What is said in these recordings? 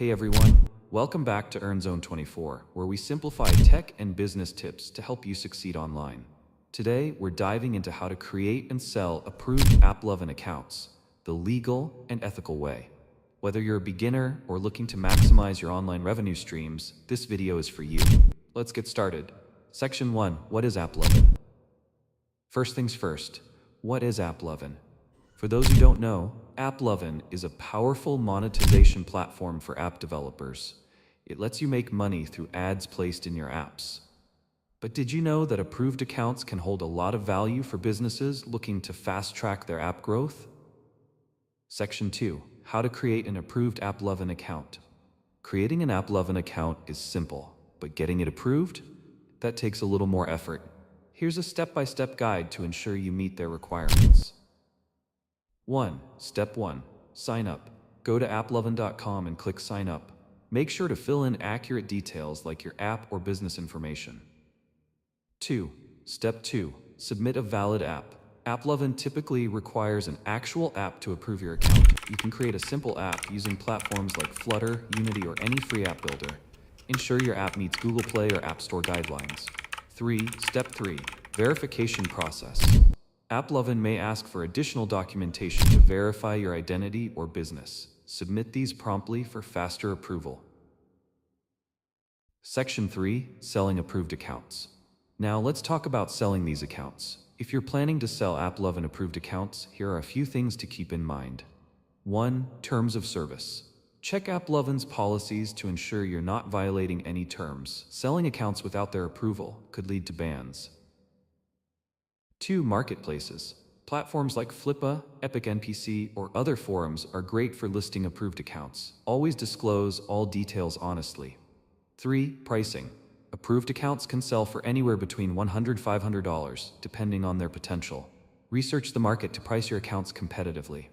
Hey everyone, welcome back to EarnZone 24, where we simplify tech and business tips to help you succeed online. Today, we're diving into how to create and sell approved AppLovin accounts, the legal and ethical way. Whether you're a beginner or looking to maximize your online revenue streams, this video is for you. Let's get started. Section 1. What is AppLovin? First things first, what is AppLovin? For those who don't know, AppLovin is a powerful monetization platform for app developers. It lets you make money through ads placed in your apps. But did you know that approved accounts can hold a lot of value for businesses looking to fast-track their app growth? Section 2. How to create an approved AppLovin account. Creating an AppLovin account is simple, but getting it approved? That takes a little more effort. Here's a step-by-step guide to ensure you meet their requirements. 1. Step 1. Sign up. Go to applovin.com and click Sign Up. Make sure to fill in accurate details like your app or business information. 2. Step 2. Submit a valid app. AppLovin typically requires an actual app to approve your account. You can create a simple app using platforms like Flutter, Unity, or any free app builder. Ensure your app meets Google Play or App Store guidelines. 3. Step 3. Verification process. AppLovin may ask for additional documentation to verify your identity or business. Submit these promptly for faster approval. Section 3. Selling approved accounts. Now let's talk about selling these accounts. If you're planning to sell AppLovin approved accounts, here are a few things to keep in mind. 1. Terms of service. Check AppLovin's policies to ensure you're not violating any terms. Selling accounts without their approval could lead to bans. 2. Marketplaces. Platforms like Flippa, Epic NPC, or other forums are great for listing approved accounts. Always disclose all details honestly. 3. Pricing. Approved accounts can sell for anywhere between $100 and $500, depending on their potential. Research the market to price your accounts competitively.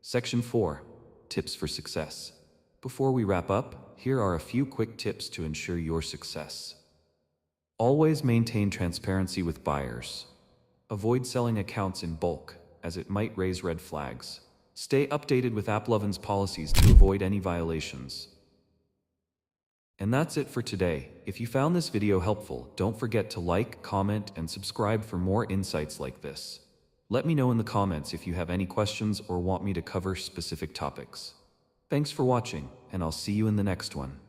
Section 4. Tips for success. Before we wrap up, here are a few quick tips to ensure your success. Always maintain transparency with buyers. Avoid selling accounts in bulk, as it might raise red flags. Stay updated with AppLovin's policies to avoid any violations. And that's it for today. If you found this video helpful, don't forget to like, comment, and subscribe for more insights like this. Let me know in the comments if you have any questions or want me to cover specific topics. Thanks for watching, and I'll see you in the next one.